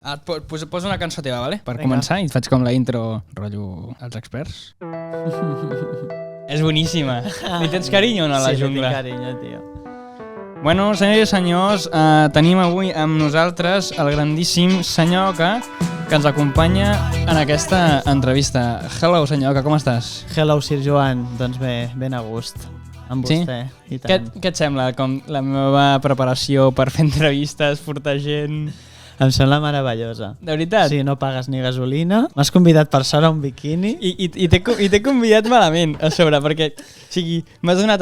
Posa una cançó teva, vale? Per Vinga. començar, i et faig com la intro, rotllo els experts. És boníssima. Li tens carinyo o no a la jungla? Sí, li tinc carinyo, tio. Bueno, senyors i senyors, tenim avui amb nosaltres el grandíssim senyor Oca, que ens acompanya en aquesta entrevista. Hello, senyor Oca, com estàs? Hello, Sir Joan. Doncs bé, ben a gust. Amb Sí? vostè, i tant. Què et sembla com la meva preparació per fer entrevistes, portar gent? Em sembla meravellosa. De veritat? Sí, no pagues ni gasolina. M'has convidat per sort a un biquini. I t'he convidat malament a sobre, perquè o sigui, m'has donat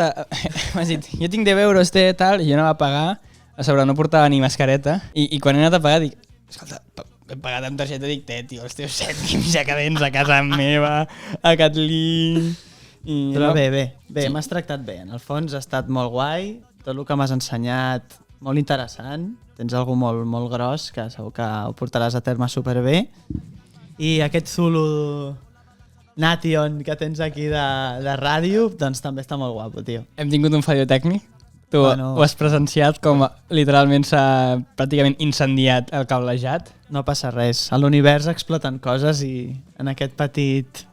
m'has dit, jo tinc 10 euros, tal, i jo no va pagar, a sobre no portava ni mascareta, i quan he anat a pagar dic, escolta, he pagat amb targeta, dic, tio, els teus cèntims ja que vens a casa meva, a Catlí... Però bé, sí. M'has tractat bé. En el fons ha estat molt guai, tot el que m'has ensenyat molt interessant, tens algú molt, molt gros que segur que ho portaràs a terme superbé, i aquest Zulu Nation que tens aquí de ràdio, doncs també està molt guapo, tio. Hem tingut un fallo tècnic, tu ho has presenciat com literalment s'ha pràcticament incendiat el cablejat. No passa res, a l'univers exploten coses i en aquest petit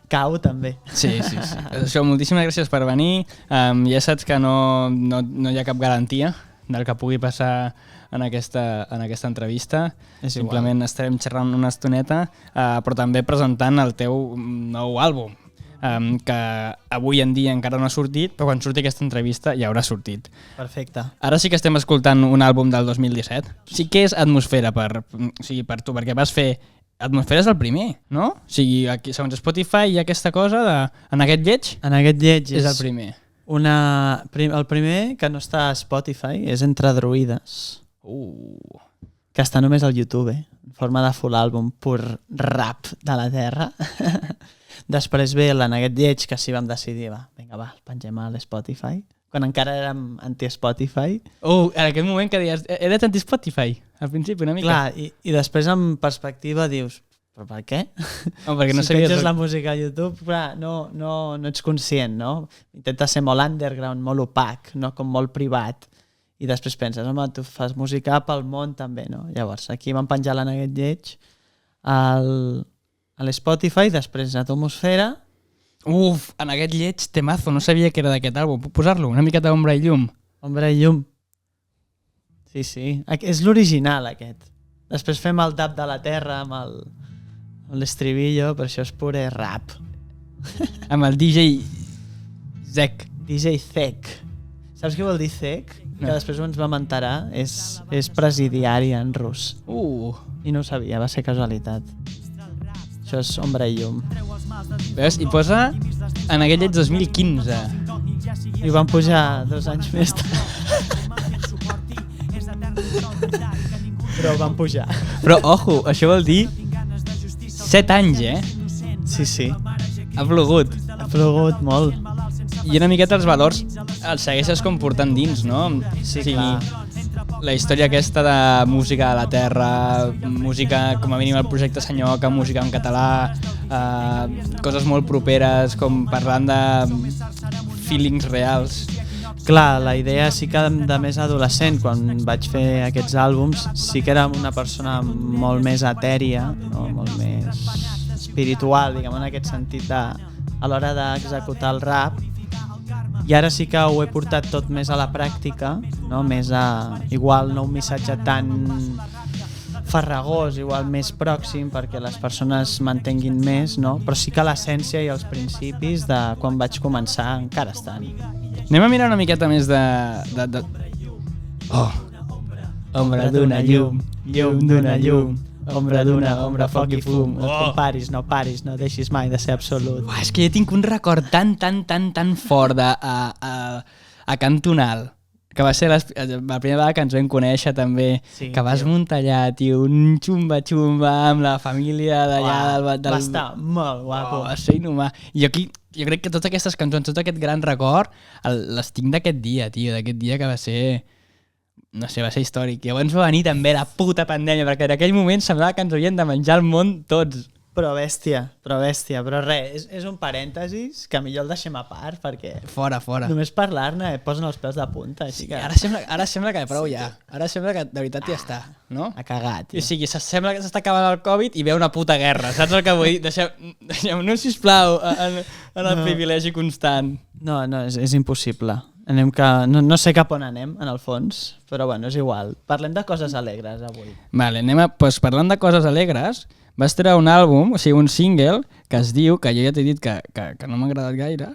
cau també. Sí. Això, moltíssimes gràcies per venir. Ja saps que no hi ha cap garantia del que pugui passar en aquesta entrevista. Simplement estarem xerrant una estoneta, però també presentant el teu nou àlbum, que avui en dia encara no ha sortit, però quan surti aquesta entrevista ja haurà sortit. Perfecte. Ara sí que estem escoltant un àlbum del 2017. Sí que és Atmosfera per tu, perquè vas fer... Atmosfera és el primer, no? O sigui, aquí, segons Spotify hi ha aquesta cosa de... En aquest lleig? En aquest lleig és el primer. El primer que no està a Spotify és Entre Druides. Que està només al YouTube, en forma de full àlbum, pur rap de la terra. Després ve En aquest lleig, que sí vam decidir, vinga, el pengem a l'Spotify. Quan encara érem anti-Spotify. En aquell moment que deies, eres anti-Spotify, al principi una mica. Clar, i després en perspectiva dius, però per què? Perquè no si penges la música a YouTube, clar, no ets conscient, no? Intentes ser molt underground, molt opac, no? Com molt privat. I després penses, home, tu fas música pel món també, no? Llavors, aquí vam penjar En aquest lleig a l'Spotify, després a Atmosfera. En aquest lleig temazo, no sabia que era d'aquest àlbum. Puc posar-lo? Una miqueta d'ombra i llum. Ombra i llum. Sí. És l'original, aquest. Després fem el dab de la terra amb l'estribillo, però això és pure rap. Amb el DJ Zek. DJ Zek. Saps què vol dir Zek? No. Que després ens vam enterar. És presidiari en rus. I no ho sabia, va ser casualitat. Això és Ombra i llum. Veus? I posa En aquest lleig 2015. I ho van pujar 2 anys més tard. Però ho van pujar. Però, ojo, això vol dir 7 anys, Sí. Ha plogut. Ha plogut molt. I una miqueta els valors els segueixes com portant dins, no? Sí, clar. La història aquesta de música de la terra, música, com a mínim el projecte Senyor Oca, música en català, coses molt properes, com parlant de feelings reals. Clar, la idea sí que de més adolescent, quan vaig fer aquests àlbums, sí que era una persona molt més etèria, no? Molt més espiritual, diguem, en aquest sentit, a l'hora d'executar el rap. I ara sí que ho he portat tot més a la pràctica, no? Més igual no un missatge tan farragós, igual més pròxim perquè les persones m'entenguin més, no? Però sí que l'essència i els principis de quan vaig començar encara estan. Anem a mirar una miqueta més de... Ombra d'una llum, llum d'una llum, ombra d'una ombra, foc i fum. No paris, no deixis mai de ser absolut. És que jo tinc un record tan fort a Cantonal, que va ser la primera vegada que ens vam conèixer també, sí, que vas muntar allà, tio, un xumba amb la família d'allà. Va estar molt guapo. Va ser inhumà. Jo crec que totes aquestes cançons, tot aquest gran record, les tinc d'aquest dia, tio, d'aquest dia que va ser... No sé, va ser històric. I llavors va venir també la puta pandèmia, perquè en aquell moment semblava que ens havien de menjar el món tots. Però bèstia, però res, és un parèntesis que millor el deixem a part perquè Fora. només parlar-ne posen els peus de punta, així que Ara sembla que prou ja. Ara sembla que de veritat ja està, no? ha cagat. I o sigui, sembla que s'està acabant el Covid i ve una puta guerra, saps el que vull dir? Deixem-nos, sisplau, en el privilegi constant. No, és impossible. No sé cap on anem, en el fons, però bueno, és igual. Parlem de coses alegres avui. Vale, parlant de coses alegres, vas treure un àlbum, o sigui, un single, que es diu, que jo ja t'he dit que no m'ha agradat gaire,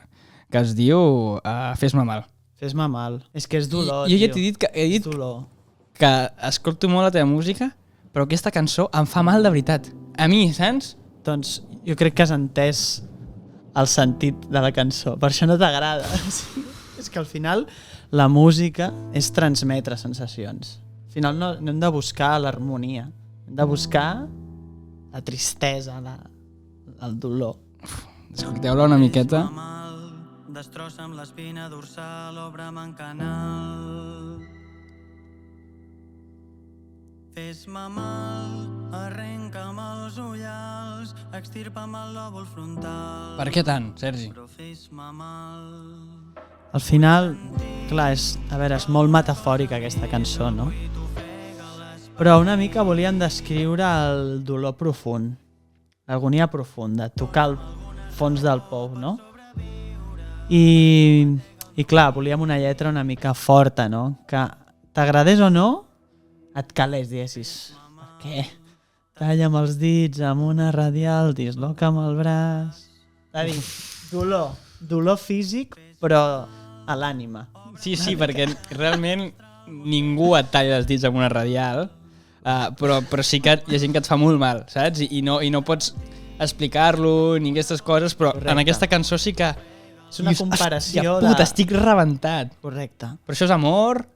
que es diu Fes-me mal. Fes-me mal. És que és dolor, Jo ja t'he dit que escolto molt la teva música, però aquesta cançó em fa mal de veritat. A mi, saps? Doncs jo crec que has entès el sentit de la cançó, per això no t'agrada. És que al final la música és transmetre sensacions. Al final no hem de buscar l'harmonia, hem de buscar la tristesa, el dolor. Escolteu-la una miqueta. Destrossa'm l'espina dorsal, obre'm en canal. Fes-me mal, arrenca'm els ullals, extirpa'm el lòbul frontal. Per què tant, Sergi? Però fes-me mal. Al final, clar, és molt metafòrica aquesta cançó, no? Però una mica volíem descriure el dolor profund, l'agonia profunda, tocar el fons del pou, no? I clar, volíem una lletra una mica forta, no? Que t'agradés o no, et calés, diguessis. Per què? Talla'm els dits amb una radial, disloca'm el braç... És a dir, dolor físic, però a l'ànima. Sí, perquè realment ningú et talla els dits amb una radial, però sí que hi ha gent que et fa molt mal, saps? I no pots explicar-lo ni aquestes coses, però correcte. En aquesta cançó sí que... És una comparació de... Puta, estic rebentat. Correcte. Però això és amor,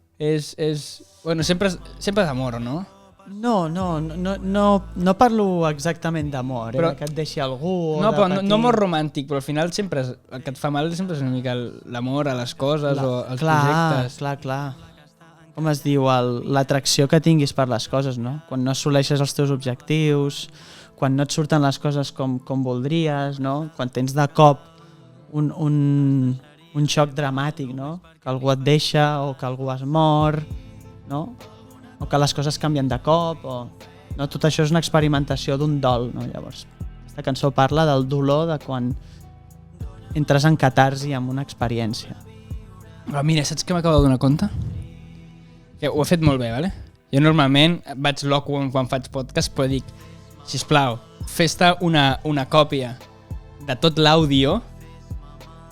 Bueno, sempre és amor, no? No parlo exactament d'amor, però, que et deixi algú... No, però no amor romàntic, però al final sempre el que et fa mal sempre és una mica l'amor a les coses o als projectes. Clar. Com es diu? L'atracció que tinguis per les coses, no? Quan no assoleixes els teus objectius, quan no et surten les coses com voldries, no? Quan tens de cop un xoc dramàtic, no? Que algú et deixa o que algú es mor, no? O que les coses canvien de cop, no? Tot això és una experimentació d'un dol, no? Llavors, aquesta cançó parla del dolor de quan entres en catarsi amb una experiència. Però mira, saps què m'acabo de donar compte? Que ho he fet molt bé, vale? Jo normalment vaig loco quan faig podcast, però dic, sisplau, fes-te una còpia de tot l'àudio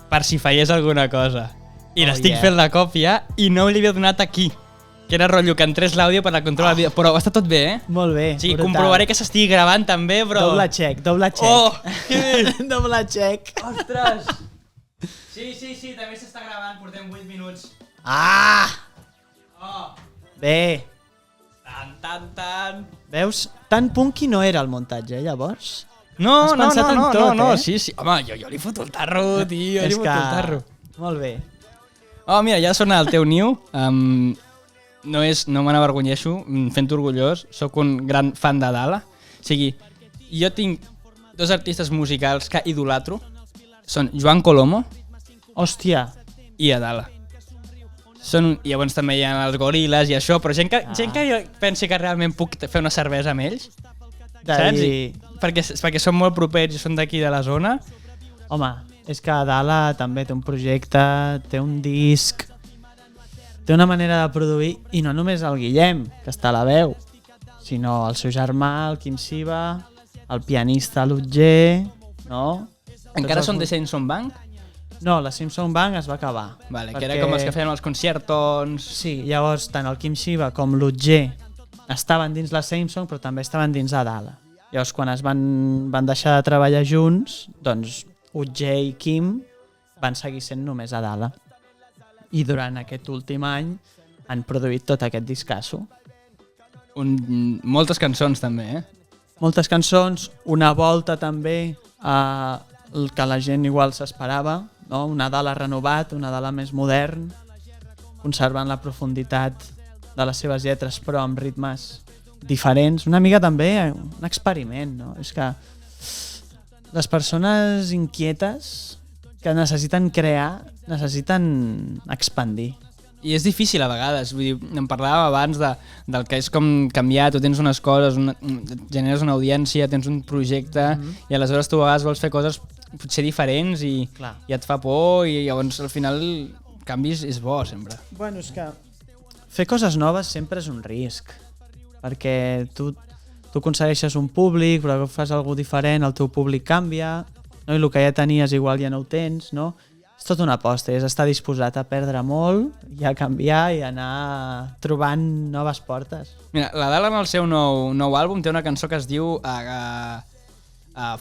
per si fallés alguna cosa. I l'estic fent la còpia i no li havia donat aquí. Que era rotllo que entrés l'àudio per la controla del vídeo. Però està tot bé, eh? Molt bé. Sí, comprovaré que s'estigui gravant també, però... Doble check. Oh! Doble check. Ostres! Sí, també s'està gravant, portem 8 minuts. Ah! Oh! Bé. Tan. Veus? Tan punky no era el muntatge, llavors? No, eh? Sí. Home, jo li foto el tarro, tio, li foto el tarro. Molt bé. Oh, mira, ja sona el teu Niu. No me n'avergonyeixo, fent-ho orgullós. Soc un gran fan de Dala. O sigui, jo tinc 2 artistes musicals que idolatro. Són Joan Colomo. Hòstia. I Adala. I llavors també hi ha els Goril·les i això, però gent que jo pensi que realment puc fer una cervesa amb ells. Saps? Perquè són molt propers i són d'aquí de la zona. Home, és que Dala també té un projecte, té un disc, té una manera de produir, i no només el Guillem, que està a la veu, sinó el seu germà, el Quim Siva, el pianista l'Utger, no? Encara són de Simpson Bank? No, la Simpson Bank es va acabar. Vale, que era com els que feien els conciertons... Sí, llavors tant el Quim Siva com l'Utger estaven dins la Simpson, però també estaven dins de Dala. Llavors, quan es van deixar de treballar junts, doncs Utger i Quim van seguir sent només a Dala. I durant aquest últim any han produït tot aquest discasso. Moltes cançons també, Moltes cançons, una volta també el que la gent igual s'esperava, no? Una Dala renovat, una Dala més modern, conservant la profunditat de les seves lletres però amb ritmes diferents. Una mica també un experiment, no? És que les persones inquietes que necessiten crear, necessiten expandir. I és difícil a vegades, vull dir, em parlàvem abans del que és com canviar, tu tens unes coses, generes una audiència, tens un projecte i aleshores tu a vegades vols fer coses potser diferents i et fa por i llavors al final canvis és bo sempre. Bueno, és que fer coses noves sempre és un risc, perquè tu aconsegueixes un públic, però que fas alguna diferent, el teu públic canvia, no? I el que ja tenies igual ja no ho tens, no? És tota una aposta, és estar disposat a perdre molt i a canviar i anar trobant noves portes. Mira, la Dala en el seu nou àlbum té una cançó que es diu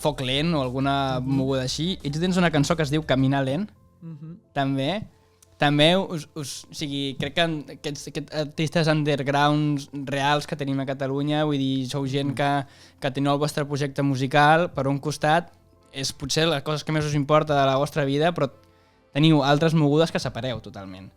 Foc lent o alguna moguda així, i tu tens una cançó que es diu Caminar lent, també o sigui, crec que aquests artistes undergrounds reals que tenim a Catalunya, vull dir, sou gent que teniu el vostre projecte musical, per un costat és potser les coses que més us importa de la vostra vida, però teniu altres mogudes que separeu totalment.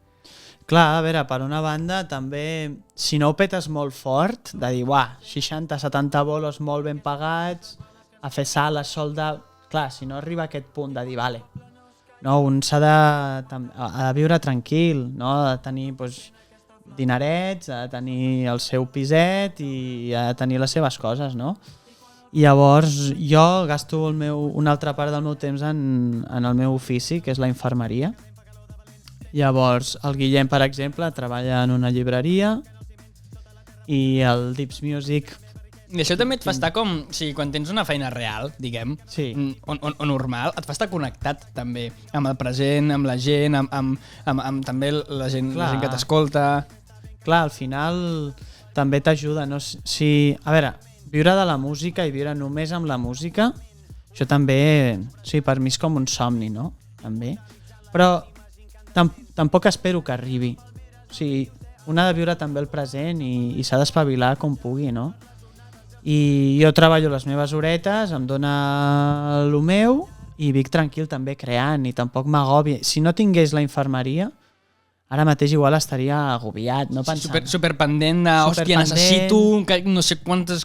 Clar, a veure, per una banda, també, si no ho petes molt fort, de dir, 60-70 bolos molt ben pagats, a fer sales, solda... Clar, si no arriba a aquest punt de dir, vale, no, un s'ha de viure tranquil, no? Ha de tenir dinerets, ha de tenir el seu piset i ha de tenir les seves coses, no? I llavors jo gasto una altra part del meu temps en el meu ofici, que és la infermeria. Llavors el Guillem, per exemple, treballa en una llibreria i el Dips Music... I això també et fa estar com... O sigui, quan tens una feina real, diguem, o normal, et fa estar connectat també amb el present, amb la gent, amb també la gent que t'escolta... Clar, al final també t'ajuda, no? A veure, viure de la música i viure només amb la música, això també, per mi és com un somni, no? També. Però tampoc espero que arribi. O sigui, un ha de viure també el present i s'ha d'espavilar com pugui, no? I jo treballo les meves horetes, em dona el meu i vic tranquil també creant i tampoc m'agobi. Si no tingués la infermeria, ara mateix igual estaria agobiat, no pensant. Superpendent de, hòstia, necessito no sé quantes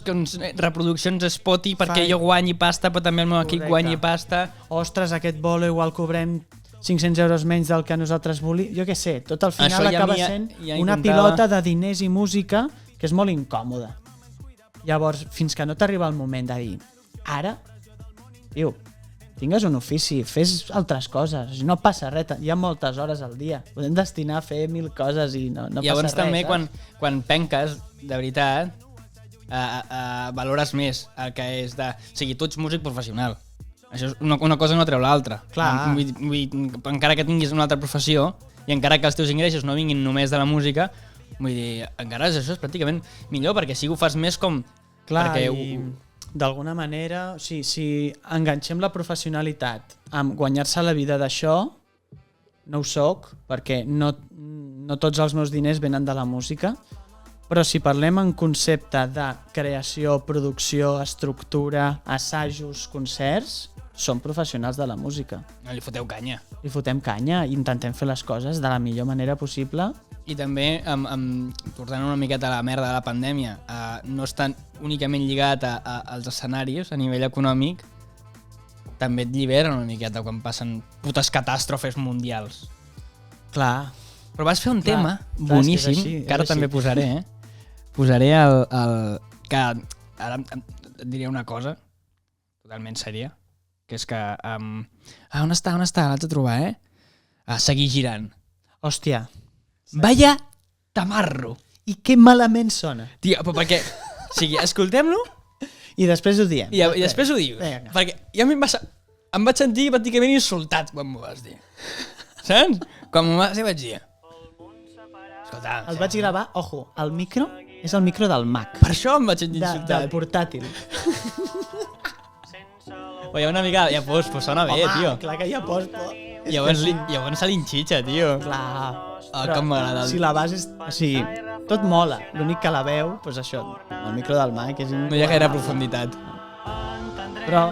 reproduccions a Spotify perquè jo guanyi pasta, però també el meu equip guanyi pasta. Ostres, aquest bolo igual cobrem 500 euros menys del que nosaltres volíem. Jo què sé, tot al final acaba sent una pilota de diners i música que és molt incòmoda. Llavors, fins que no t'arriba el moment de dir, ara, tio, tingues un ofici, fes altres coses, no passa res, hi ha moltes hores al dia, podem destinar a fer 1000 coses i no passa res. Llavors també quan penques, de veritat, valores més el que és de... O sigui, tu ets músic professional, això és una cosa no treu l'altra. Clar. Encara que tinguis una altra professió i encara que els teus ingressos no vinguin només de la música, vull dir, encara això és pràcticament millor, perquè si ho fas més com... Clar, i d'alguna manera, si enganxem la professionalitat amb guanyar-se la vida d'això, no ho soc, perquè no tots els meus diners venen de la música, però si parlem en concepte de creació, producció, estructura, assajos, concerts, som professionals de la música. No, li foteu canya. Li fotem canya i intentem fer les coses de la millor manera possible. I també, tornant una miqueta a la merda de la pandèmia, no estan únicament lligat als escenaris a nivell econòmic, també et lliberen una miqueta quan passen putes catàstrofes mundials. Clar. Però vas fer un tema boníssim, que ara també posaré, Posaré el... que ara et diré una cosa totalment sèria, que és que... on està? L'haig de trobar, Seguir girant. Hòstia. Vaya tamarro. I que malament sona. Tio, però perquè... O sigui, escoltem-lo... I després ho diem. I després ho dius. Vinga. Perquè jo em vaig sentir pràcticament insultat quan m'ho vas dir. Saps? Quan m'ho vas dir vaig dir... Escolta... El vaig gravar, ojo, el micro és el micro del Mac. Per això em vaig sentir insultat. Del portàtil. O hi ha una mica... Ja pues sona bé, tio. Home, clar que hi ha post, però... Llavors se l'inxitxa, tio. Clar. Com m'agrada. Si la base és... O sigui, tot mola. L'únic que la veu, doncs això, el micro del Mac és... No hi ha gaire profunditat. Però...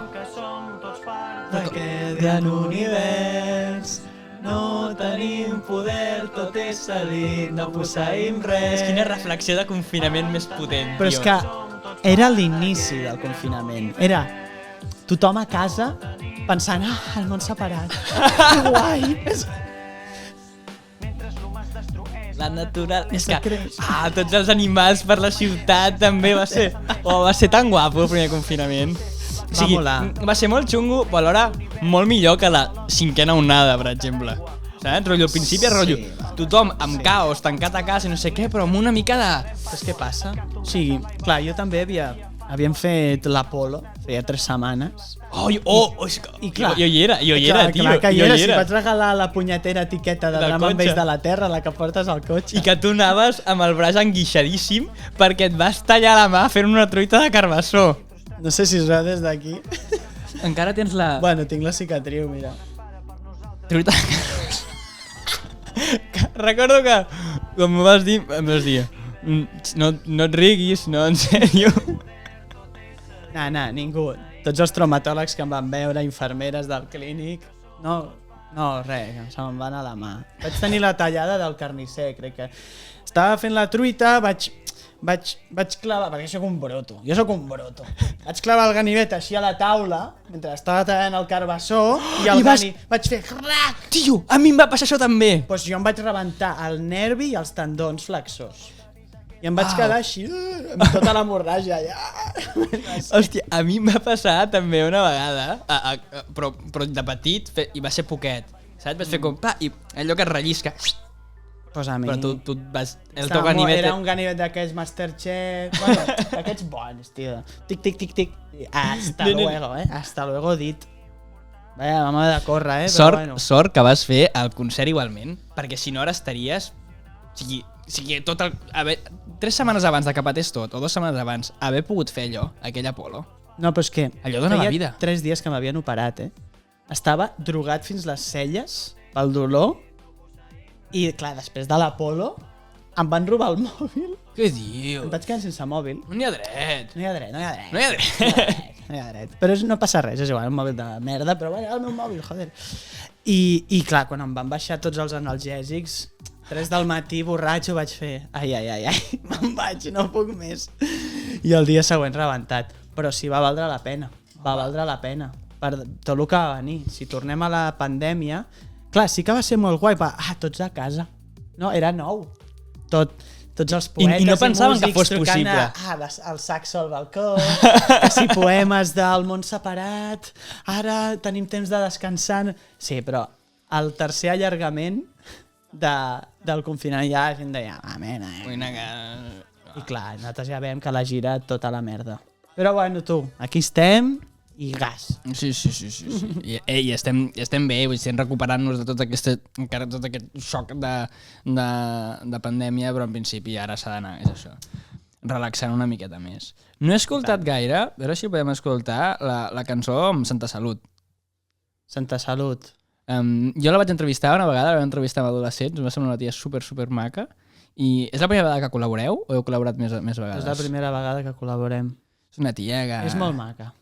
D'aquest gran univers no tenim poder, tot és cedit, no posseïm res. És quina reflexió de confinament més potent, Però és que era l'inici del confinament. Era tothom a casa pensant, el món separat. Que guai! La natural... És que, creix. tots els animals per la ciutat també va ser tan guapo el primer confinament. O sigui, molar. va ser molt xungo, però alhora molt millor que la 5ª onada, per exemple. Saps? Rotllo, al principi rotllo, tothom amb caos, tancat a casa i no sé què, però amb una mica de... Saps què passa? O sigui, clar, jo també havíem fet l'Apolo, feia 3 setmanes. És que... I clar, jo hi era, tio. Clar que hi era, si era. vaig regalar la punyetera etiqueta de Del drama en cotxe. vez de la terra, la que portes al cotxe. I que tu anaves amb el braç enguixadíssim perquè et vas tallar la mà fent una truita de carbassó. No sé si es veu des d'aquí. Encara tens la... Bueno, tinc la cicatriu, mira. Truita de carbassó. Recordo que, com em vas dir, no et riguis, no, en sèrio. No, ningú. Tots els traumatòlegs que em van veure, infermeres del clínic... No, res, se'm va anar la mà. Vaig tenir la tallada del carnisser, crec que... Estava fent la truita, vaig clavar... Perquè soc un broto, jo sóc un broto. Vaig clavar el ganivet així a la taula, mentre estava tallant el carbassó, i vaig fer... Crac! Tio, a mi em va passar això també. Doncs jo em vaig rebentar el nervi i els tendons flexors. I em vaig quedar així, amb tota l'hemorràgia allà. Hòstia, a mi em va passar també una vegada, però de petit, i va ser poquet, saps? Vaig fer com, i allò que es rellisca. Pues a mi... Però tu vas... El teu ganivet... Era un ganivet d'aquests Masterchef, bueno, d'aquests bons, tio. Tic, tic, tic, tic. Hasta luego, hasta luego dit. Vaja, vam haver de córrer, Sort que vas fer el concert igualment, perquè si no ara estaries... O sigui, tot el... 3 setmanes abans de que patés tot, o 2 setmanes abans, haver pogut fer allò, aquell Apolo. No, però és que... Allò dona la vida. 3 dies que m'havien operat, Estava drogat fins les celles pel dolor i, clar, després de l'Apolo em van robar el mòbil. Què dius? Em vaig quedar sense mòbil. No hi ha dret. No hi ha dret. Però no passa res, és igual, un mòbil de merda, però bueno, el meu mòbil, joder. I clar, quan em van baixar tots els analgèsics, 3 del matí, borratxo, vaig fer ai, me'n vaig, no puc més. I el dia següent rebentat. Però sí, va valdre la pena. Va valdre la pena. Per tot el que va venir. Si tornem a la pandèmia... Clar, sí que va ser molt guai. Tots a casa. No, era nou. Tots els poetes i no pensaven músics que fos possible. El saxo al balcó, que si poemes del món separat, ara tenim temps de descansar... Sí, però el tercer allargament del confinament ja la gent deia, I clar, nosaltres ja veiem que la gira tota la merda. Però bueno, tu, aquí estem i gas. Sí. I estem bé, estem recuperant-nos de tot aquest xoc de pandèmia, però en principi ara s'ha d'anar, és això, relaxant una miqueta més. No he escoltat gaire, a veure si podem escoltar la cançó amb Santa Salut. Santa Salut. Jo la vaig entrevistar una vegada, la vaig entrevistar amb adolescents, em va semblar una tia super maca, i és la primera vegada que col·laboreu o heu col·laborat més vegades? És la primera vegada que col·laborem. És una tia que... És molt maca.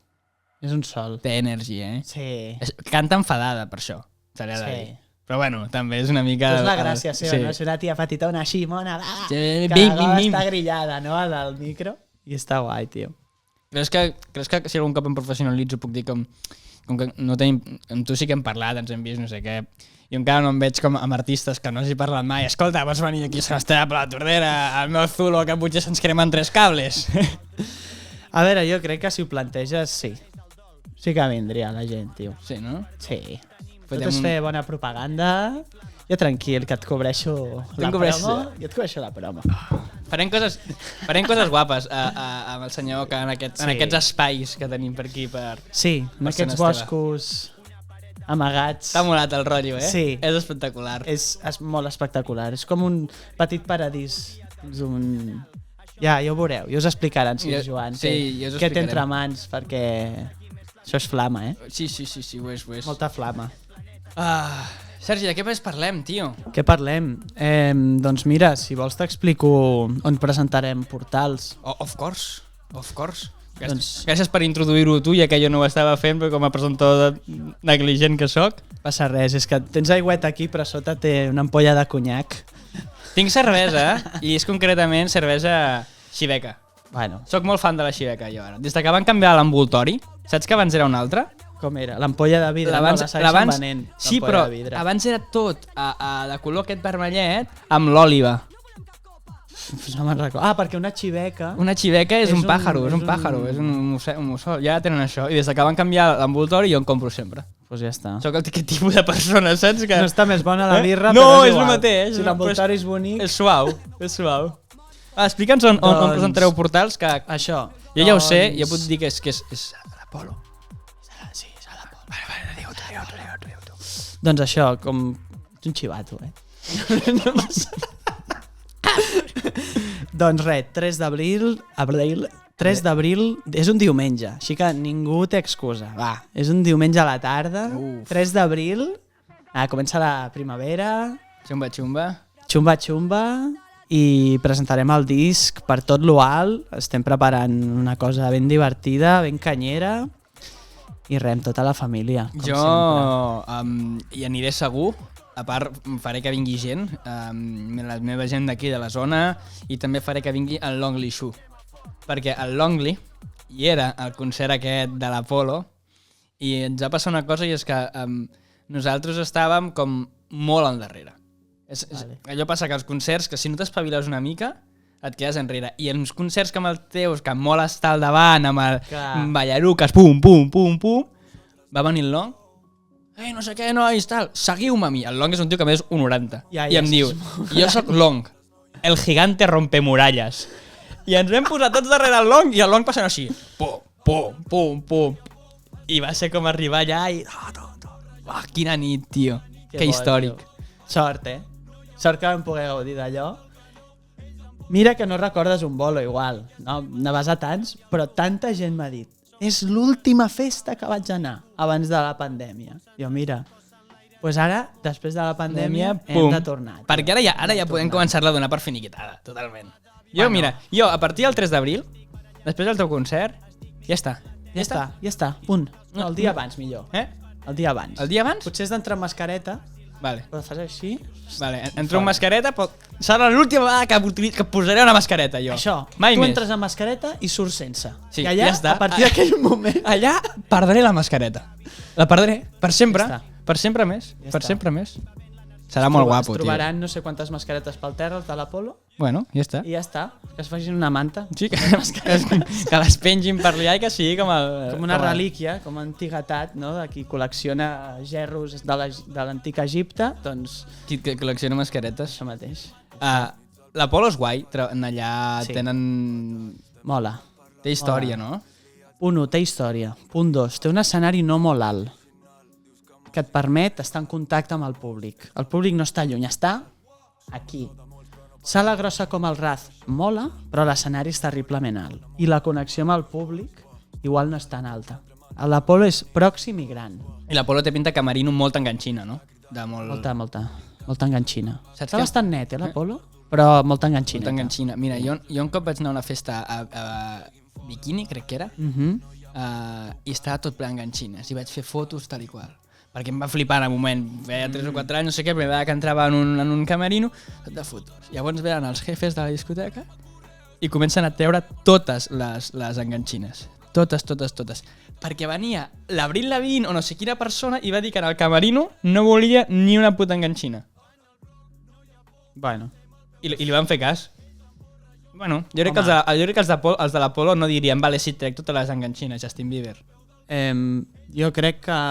És un sol. Té energia, Sí. Canta enfadada, per això, se li ha de dir. Però bueno, també és una mica... És la gràcia seva, no? És una tia petitona així, mona, que està grillada, no?, del micro. I està guai, tio. Creus que si algun cop em professionalitzo puc dir com que no tenim... Amb tu sí que hem parlat, ens hem vist, no sé què... Jo encara no em veig com amb artistes que no hagi parlat mai. Escolta, vols venir aquí a Sant Esteve per la Tordera, al meu Zulo, que potser se'ns cremen 3 cables? A veure, jo crec que si ho planteges, sí. Sí que vindria la gent, tio. Sí, no? Sí. Tot és fer bona propaganda. Jo tranquil, que et cobreixo la promo. Jo et cobreixo la promo. Farem coses guapes amb el senyor que en aquests espais que tenim per aquí. Sí, en aquests boscos amagats. T'ha molat el rotllo, Sí. És espectacular. És molt espectacular. És com un petit paradís. Ja ho veureu. Ja us explicaran, Joan, què té entre mans, perquè això és flama, Sí, ho és. Molta flama. Sergi, de què més parlem, tio? Què parlem? Doncs mira, si vols t'explico on presentarem Portals. Of course. Gràcies per introduir-ho tu, ja que jo no ho estava fent, però com a presentador negligent que sóc. Passa res, és que tens aigüet aquí, però sota té una ampolla de conyac. Tinc cervesa, i és concretament cervesa Xiveca. Bueno. Soc molt fan de la Xiveca, jo ara. Des que van canviar l'envoltori, Saps que abans era una altra? Com era? L'ampolla de vidre, no? La segueixen venent. Sí, però abans era tot de color aquest vermellet amb l'òliva. No me'n recordo. Ah, perquè una xiveca... Una xiveca és un pàjaro, és un mussol. Ja tenen això. I des que van canviar l'envoltori jo en compro sempre. Doncs ja està. Soc aquest tipus de persona, saps? Que... No està més bona la birra, no, però és el mateix. Si l'envoltori és bonic... És suau, és suau. Explica'ns on presentareu portals, que... Això. Jo ja ho sé, jo puc dir que és l'Apolo. Sí, és l'Apolo. Vale, digue-ho. Doncs això, com... Ets un xivato, No passa. Doncs res, 3 d'abril, és un diumenge, així que ningú té excusa. Va, és un diumenge a la tarda, 3 d'abril, comença la primavera, xumba, i presentarem el disc per tot lo alt. Estem preparant una cosa ben divertida, ben canyera, i res, amb tota la família, com sempre. Hi aniré segur. A part, faré que vingui gent, la meva gent d'aquí de la zona, i també faré que vingui el Lonely Shoe. Perquè el Lonely hi era al concert aquest de l'Apolo i ens va passar una cosa, i és que nosaltres estàvem com molt endarrere. Allò passa que als concerts, que si no t'espaviles una mica, et quedes enrere. I en uns concerts com els teus, que molt està al davant, amb el ballaruques, pum, pum, pum, pum, va venir el Long, no sé què, nois, tal, seguiu-me a mi. El Long és un tio que més 1,90. I em diu, jo sóc Long, el gigante rompemuralles. I ens vam posar tots darrere el Long, i el Long passant així, pum, pum, pum, pum. I va ser com arribar allà i... quina nit, tio. Que històric. Sort, Sort que vam poder gaudir d'allò. Mira que no recordes un bolo igual, no vas a tants, però tanta gent m'ha dit és l'última festa que vaig anar abans de la pandèmia. Jo, mira, doncs ara, després de la pandèmia, hem de tornar. Perquè ara ja podem començar-la a donar per finiquitada, totalment. Mira, a partir del 3 d'abril, després del teu concert, ja està. Ja està, punt. No, el dia abans, millor. El dia abans. El dia abans? Potser has d'entrar amb mascareta, vale. Però fas així... Vale, entro amb mascareta, però serà l'última vegada que posaré una mascareta, jo. Això, mai tu més. Entres amb mascareta i surts sense. Sí, i allà, ja està. A partir d'aquell moment... Allà perdré la mascareta. La perdré, per sempre. Ja per sempre més, per sempre més. Serà molt guapo, tio. Es trobaran no sé quantes mascaretes pel terra, els de l'Apolo. Bueno, ja està. I ja està, que es facin una manta. Sí, que les pengin per allà i que sigui com una relíquia, com antiguitat, no? De qui col·lecciona gerros de l'antic Egipte, doncs... Qui col·lecciona mascaretes. Això mateix. L'Apolo és guai, allà tenen... Mola. Té història, no? Punt 1, té història. Punt 2, té un escenari no molt alt, que et permet estar en contacte amb el públic. El públic no està lluny, està aquí. Sala grossa com el Raz mola, però l'escenari és terriblement alt. I la connexió amb el públic igual no és tan alta. L'Apolo és pròxim i gran. I l'Apolo té pinta camerino molt enganxina, no? Molta enganxina. Està bastant net, l'Apolo? Però molta enganxina. Molta enganxina. Mira, jo un cop vaig anar a una festa a Bikini, crec que era, i estava tot ple enganxines. I vaig fer fotos tal i qual. Perquè em va flipar en un moment, feia 3 o 4 anys, no sé què, primera vegada que entrava en un camerino, tot de fotos. Llavors venen els jefes de la discoteca i comencen a treure totes les enganxines. Totes. Perquè venia l'Avril Lavigne o no sé quina persona i va dir que en el camerino no volia ni una puta enganxina. Bueno. I li van fer cas. Bueno, jo crec que els de l'Apolo no dirien vale, sí, trec totes les enganxines, Justin Bieber. Jo crec que...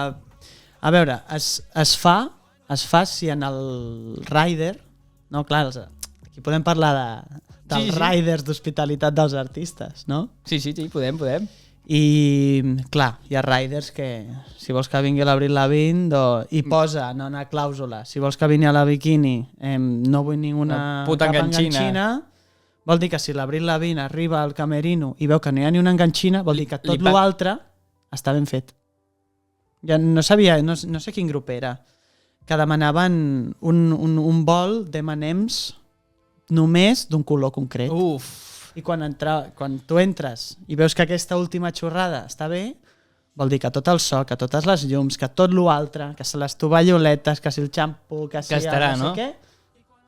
A veure, es fa si en el rider... No, clar, aquí podem parlar dels riders d'hospitalitat dels artistes, no? Sí, podem. I, clar, hi ha riders que, si vols que vingui l'Avril Lavigne, i posa en una clàusula, si vols que vingui a la Bikini, no vull ninguna puta enganxina, vol dir que si l'Avril Lavigne arriba al camerino i veu que no hi ha ni una enganxina, vol dir que tot l'altre està ben fet. Ja no sabia, no sé quin grup era, que demanaven un bol d'M&M's només d'un color concret. Uf! I quan tu entres i veus que aquesta última xorrada està bé, vol dir que tot el so, que totes les llums, que tot l'altre, que les tovalloletes, que si el xampú, que si estarà, no sé què,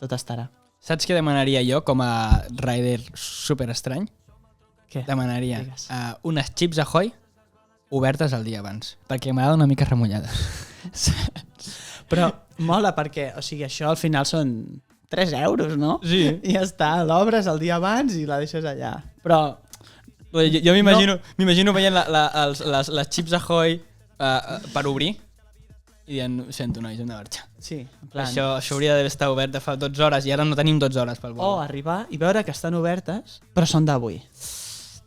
tot estarà. Saps què demanaria jo com a rider super estrany? Què? Demanaria unes chips Ahoy, obertes el dia abans, perquè m'agrada una mica remullades. Però mola perquè, o sigui, això al final són 3 euros, no? Sí. I ja està, l'obres el dia abans i la deixes allà. Però... Jo m'imagino veient les Chips Ahoy per obrir i dient, sento, nois, hem de marxar. Sí, en plan... Això hauria d'haver estat obert de fa 12 hores i ara no tenim 12 hores pel vol. O arribar i veure que estan obertes, però són d'avui.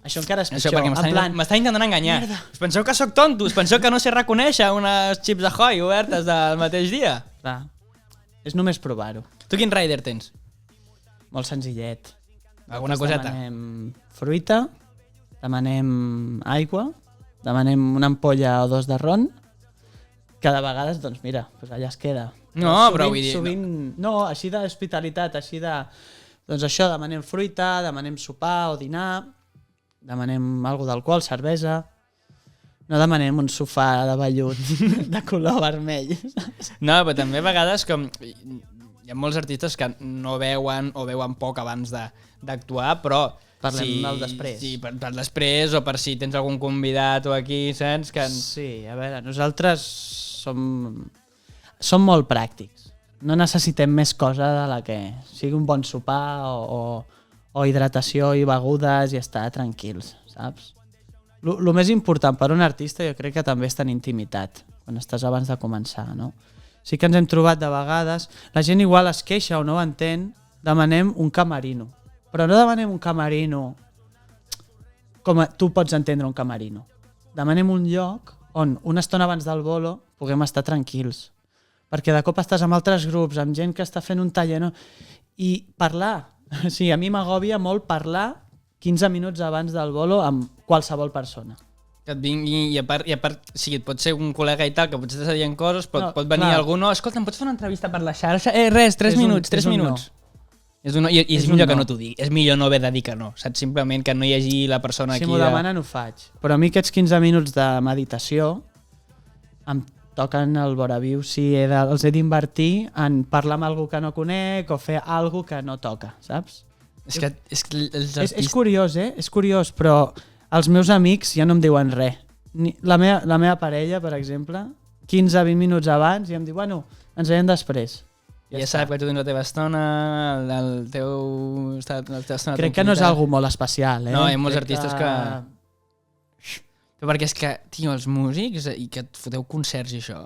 Això encara és pitjor. Això perquè m'estan intentant enganyar. Merda. Us penseu que sóc tonto? Us penseu que no sé reconèixer unes Chips Ahoy obertes del mateix dia? Clar, és només provar-ho. Tu quin rider tens? Molt senzillet. Alguna coseta? Demanem fruita, demanem aigua, demanem una ampolla o 2 de ron, que de vegades, doncs mira, doncs allà es queda. No, però vull dir... Sovint, no, així d'hospitalitat, així de... Doncs això, demanem fruita, demanem sopar o dinar, demanem alguna d'alcohol, cervesa... No demanem un sofà de vellut de color vermell. No, però també a vegades com... Hi ha molts artistes que no veuen o veuen poc abans d'actuar, però... Parlem del després. Sí, per després o per si tens algun convidat o aquí, saps? Que... Sí, a veure, nosaltres som molt pràctics. No necessitem més cosa de la que sigui un bon sopar o hidratació i begudes i estar tranquils, saps? El més important per un artista jo crec que també és tenir intimitat quan estàs abans de començar, no? Sí que ens hem trobat de vegades, la gent igual es queixa o no ho entén, demanem un camerino. Però no demanem un camerino com tu pots entendre un camerino. Demanem un lloc on una estona abans del bolo puguem estar tranquils. Perquè de cop estàs amb altres grups, amb gent que està fent un taller, no? I parlar. Sí, a mi m'agòbia molt parlar 15 minuts abans del bolo amb qualsevol persona. Que et vingui i a part sí, et pot ser un col·lega i tal, que potser t'està dient coses, però No, pot venir clar. algú, no, escolta, em pots fer una entrevista per la xarxa? Res, 3 minuts. És un no, i és millor que no t'ho digui. És millor no haver de dir que no. Saps? Simplement que no hi hagi la persona Si aquí... m'ho demanen ho faig. Però a mi aquests 15 minuts de meditació em toquen el voraviu si els he d'invertir en parlar amb algú que no conec o fer algo que no toca, saps? És que els artistes... És curiós, És curiós, però els meus amics ja no em diuen res. La meva parella, per exemple, 15-20 minuts abans i em diu, bueno, ens veiem després. Ja sap que tu tens la teva estona, el teu estona... Crec que no és algo molt especial, No, hi ha molts artistes que... Però perquè és que, tio, els músics i que et foteu concerts i això,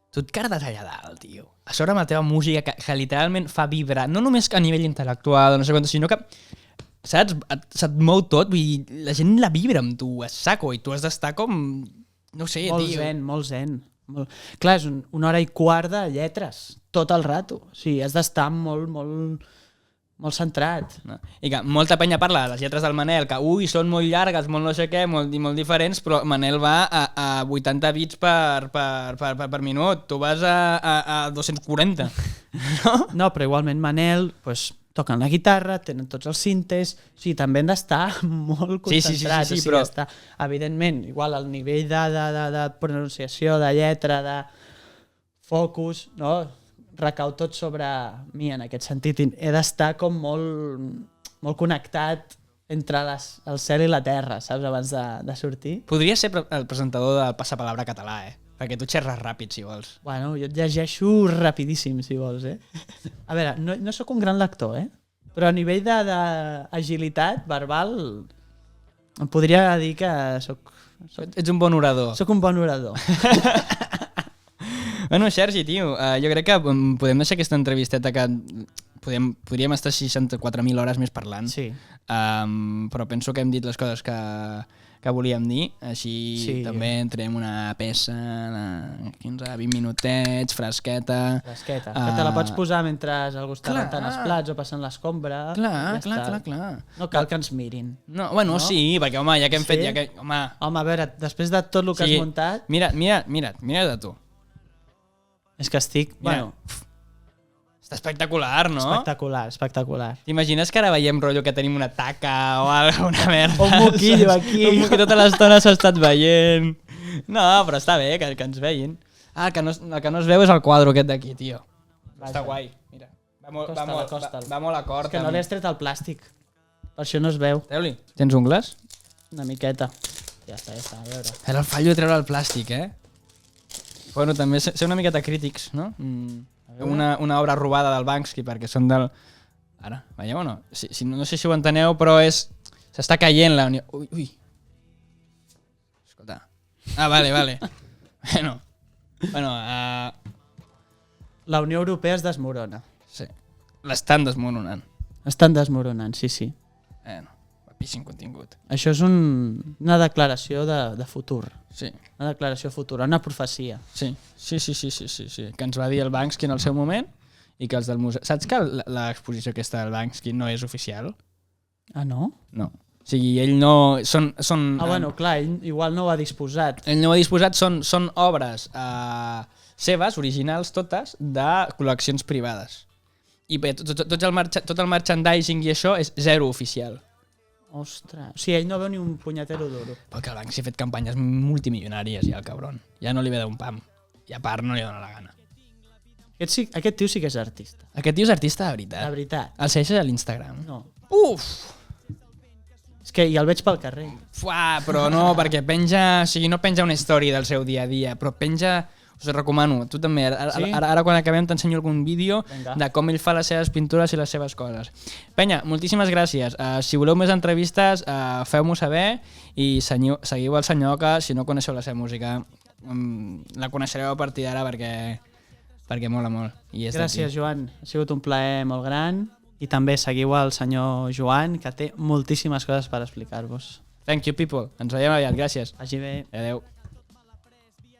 tu et cardes allà dalt, tio. A sobre amb la teva música que literalment fa vibrar, no només a nivell intel·lectual, no sé quant, sinó que, saps, se't mou tot, vull dir, la gent la vibra amb tu, a saco, i tu has d'estar com, no sé, tio. Molt zen. Clar, és una hora i quart de lletres, tot el rato. O sigui, has d'estar molt centrat. No. I que molta penya parla de les lletres del Manel, que són molt llargues, molt no sé què, molt diferents, però Manel va a 80 bits per minut, tu vas a 240. No, però igualment Manel toquen la guitarra, tenen tots els sintes, o sigui, també han d'estar molt concentrats. Sí, o sigui, però... està, evidentment, igual el nivell de pronunciació, de lletra, de focus, no? Recau tot sobre mi en aquest sentit. He d'estar com molt connectat entre el cel i la terra, saps, abans de sortir. Podria ser el presentador del Passapalabra català, perquè tu xerres ràpid, si vols. Bueno, jo et llegeixo rapidíssim, si vols, A veure, no sóc un gran lector, però a nivell d'agilitat verbal em podria dir que sóc... Ets un bon orador. Sóc un bon orador. Bueno, Sergi, tio, jo crec que podem deixar aquesta entrevisteta que podríem estar 64.000 hores més parlant, sí. Però penso que hem dit les coses que volíem dir, així també entrem una peça de 15-20 minutets, fresqueta. Que te la pots posar mentre algú està rentant els plats o passant l'escombra. Clar. No cal que ens mirin. No, bueno, no? Sí, perquè, home, ja que hem fet... Home, a veure, després de tot el que has muntat... Mira de tu. És que estic... Bueno, està espectacular, no? Espectacular. T'imagines que ara veiem rotllo que tenim una taca o alguna merda? Un moquillo aquí. Un moquillo tota l'estona s'ha estat veient. No, però està bé que ens vegin. El que no es veu és el quadre aquest d'aquí, tio. Està guai, mira. Va molt a cort. És que no li has tret el plàstic. Per això no es veu. Treu-li. Tens ungles? Una miqueta. Ja està, a veure. Era el fallo de treure el plàstic, Bueno, també ser una miqueta crítics, no? Una obra robada del Banksy, perquè són del... Ara, veieu o no? No sé si ho enteneu, però s'està caient la Unió... Ui. Escolta. Vale. Bueno, La Unió Europea es desmorona. sí. L'estan desmoronant. Estan desmoronant, sí. Guapíssim contingut. Això és una declaració de futur. Sí. Una declaració futura, una profecia. Sí. Que ens va dir el Banksy en el seu moment i que els del museu... Saps que l'exposició aquesta del Banksy no és oficial? Ah, no? No. O sigui, ell no... Bueno, clar, ell igual no ho ha disposat. Ell no ho ha disposat, són obres seves, originals totes, de col·leccions privades. I tot el merchandising i això és zero oficial. Ostres, o sigui, ell no veu ni un punyetero d'oro. Perquè el Banksy ha fet campanyes multimilionàries ja, el cabron. Ja no li ve d'un pam. I a part no li dona la gana. Aquest tio sí que és artista. Aquest tio és artista de veritat. De veritat. El segueixes a l'Instagram? No. Uf! És que ja el veig pel carrer. Fuà, però no, perquè penja... O sigui, no penja una història del seu dia a dia, però penja... Us ho recomano, tu també. Ara quan acabem t'ensenyo algun vídeo de com ell fa les seves pintures i les seves coses. Penya, moltíssimes gràcies. Si voleu més entrevistes, feu-m'ho saber i seguiu el senyor que, si no coneixeu la seva música, la coneixereu a partir d'ara perquè mola molt. Gràcies, Joan. Ha sigut un plaer molt gran i també seguiu el senyor Joan, que té moltíssimes coses per explicar-vos. Thank you, people. Ens veiem aviat. Gràcies. Vagi bé. Adéu.